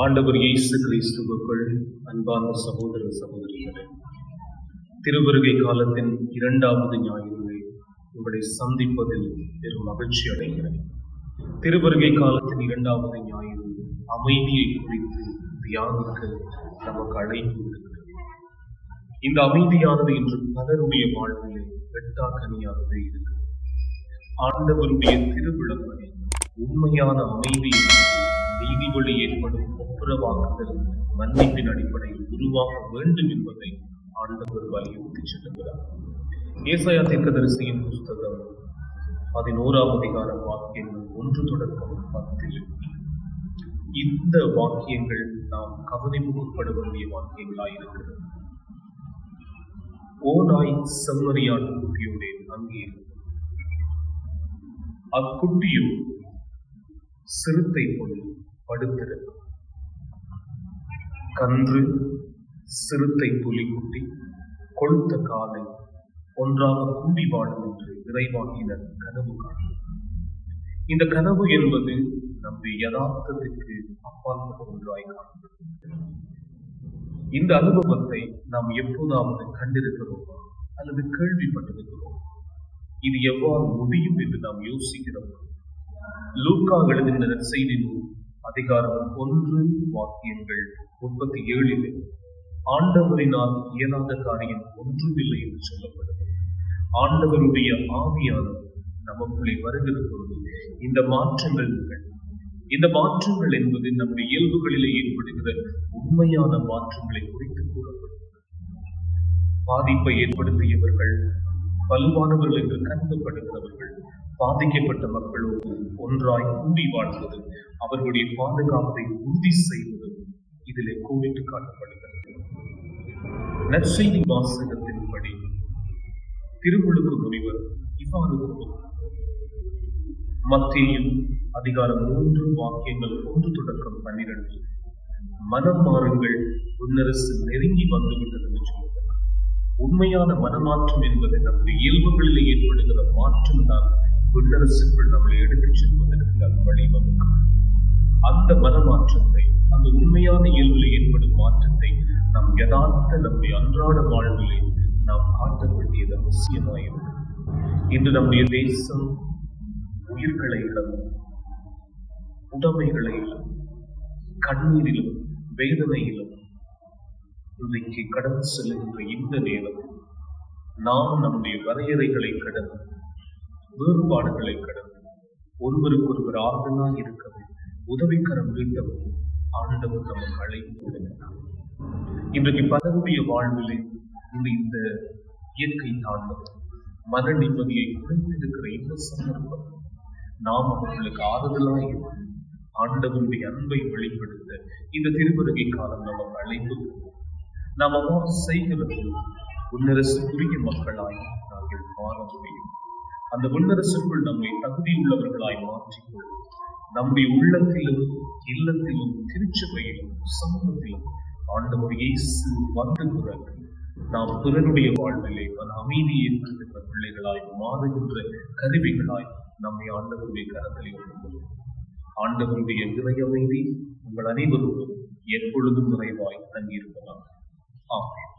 ஆண்டவர் இயேசு கிறிஸ்துவுக்குள் அன்பார்ந்த சகோதர சகோதரிகளே, திருவருகை காலத்தின் 2வது ஞாயிறு உங்களை சந்திப்பதில் பெரும் மகிழ்ச்சி அடைகிறேன். திருவருகை காலத்தின் 2வது ஞாயிறு அமைதியை குறித்து தியானிக்க நமக்கு அழைப்பு விடுகிறது. இந்த அமைதியானது இன்று பலருடைய வாழ்விலே வெட்டாக்கனியாகவே இருக்கிறது. ஆண்டவருடைய திருவிழப்படி உண்மையான அமைதி நீதி வழி ஏற்படும் ஒப்புரவாக்குதல் மன்னிப்பின் அடிப்படையில் உருவாக்க வேண்டும் என்பதை ஆண்டவர் வலியுறுத்தி செல்லுகிறார். ஏசாயா தீர்க்கதரிசியின் புஸ்தகம் 11ஆம் அதிகார வாக்கியங்கள் 1 தொடக்கம் 10 இந்த வாக்கியங்கள் நாம் கவனிப்பு உட்பட வேண்டிய வாக்கியங்களாயிருக்கிறது. ஓநாய் செம்மறியாட்டு குட்டியோட அங்கே அக்குட்டியோ சிறுத்தை போல் படுத்திருக்கும். கன்று சிறுத்தை புலிக்குட்டி கொழுத்த காலை ஒன்றாக கூடி வாழும் என்று இறைவாக்கினர் கனவு காணும். இந்த கனவு என்பது நம்முடைய யதார்த்தத்திற்கு அப்பாற்பட்ட ஒன்றாய் காணப்படுகிறது. இந்த அனுபவத்தை நாம் எப்போதாவது கண்டிருக்கிறோமா அல்லது கேள்விப்பட்டிருக்கிறோம்? இது எவ்வாறு முடியும் என்று நாம் யோசிக்கிறோம். லூக்கா எழுதின நற்செய்தி நூல் அதிகாரம் 1 வாக்கியங்கள் 37 ஆண்டவரினால் இயலாத காரியம் ஒன்றுமில்லை என்று சொல்லப்படுகிறது. ஆண்டவருடைய ஆவியானவர் நமக்குள்ளே வருகிற பொழுது இந்த மாற்றங்கள் என்பது நம்முடைய இயல்புகளிலே ஏற்படுகிற உண்மையான மாற்றங்களை குறித்து கூறப்படுகிறது. பாதிப்பை ஏற்படுத்தியவர்கள் வலுவானவர்கள் என்று கருதப்படுகிறவர்கள் பாதிக்கப்பட்ட மக்களோடு ஒன்றாய் கூடி வாழ்வது, அவர்களுடைய பாதுகாப்பை உறுதி செய்வது இதிலே கோடிட்டு காட்டப்படுகிறது. நற்செய்தி வாசகத்தின்படி திருமுழுக்கு முனிவர் இவ்வாறு மத்தேயு அதிகாரம் 3 வாக்கியங்கள் 1 தொடக்கம் 12 மனம் மாறுங்கள், விண்ணரசு நெருங்கி வந்துவிட்டது என்று சொல்லுகிறார். உண்மையான மனமாற்றம் என்பது நம்முடைய இயல்புகளிலே ஏற்படுகிற மாற்றம் தான் விண்ணரசுக்குள் நம்மளை எடுத்துச் செல்வதற்கு அது வழிவகுக்கும். அந்த மனமாற்றத்தை, அந்த உண்மையான இயல்பில் ஏற்படும் மாற்றத்தை நம் யதார்த்த நம்முடைய அன்றாட வாழ்விலே நாம் காட்ட வேண்டியது அவசியமாயிருக்கிறது. இன்று நம்முடைய தேசம் உயிர்களை இழந்து, உடைமைகளை இழந்து, கண்ணீரிலும் வேதனையிலும் இன்றைக்கு கடந்து செல்கின்ற இந்த நேரம் நாம் நம்முடைய வரையறைகளை கடந்து, வேறுபாடுகளை கடந்து ஒருவருக்கொருவர் ஆறுதலாக இருக்கவே, உதவிக்கரம் நீட்டவும் ஆண்டவர் நமக்கு அழைப்பு விடுகிறார். இன்றைக்கு பலருடைய வாழ்விலே இந்த இயற்கை தாண்டவம் மன நிம்மதியை குறைந்திருக்கிற இந்த சந்தர்ப்பம் நாம் அவர்களுக்கு ஆறுதலாக இருந்து ஆண்டவருடைய அன்பை வெளிப்படுத்த இந்த திருவருகை காலம் நமக்கு அழைப்பு. நாம் அவ்வாறு செய்கிறது விண்ணரசுக்குரிய மக்களாய் நாங்கள் மாற முடியும். அந்த விண்ணரசுக்குள் நம்மை தகுதியுள்ளவர்களாய் மாற்றிக்கொள்ளும். நம்முடைய உள்ளத்திலும் இல்லத்திலும் திருச்சபையிலும் சமூகத்திலும் ஆண்டவர் இயேசு வந்த பிறகு நாம் பிறருடைய வாழ்விலே அந்த அமைதியை ஏற்படுத்துகிற பிள்ளைகளாய் மாறுகின்ற கருவிகளாய் நம்மை ஆண்டவருடைய கரத்திலே ஒப்புக்கொள்ளும். ஆண்டவருடைய இறை அமைதி உங்கள் அனைவருக்கும் எப்பொழுதும் நிறைவாய் தங்கியிருக்கலாம். ஆமென்.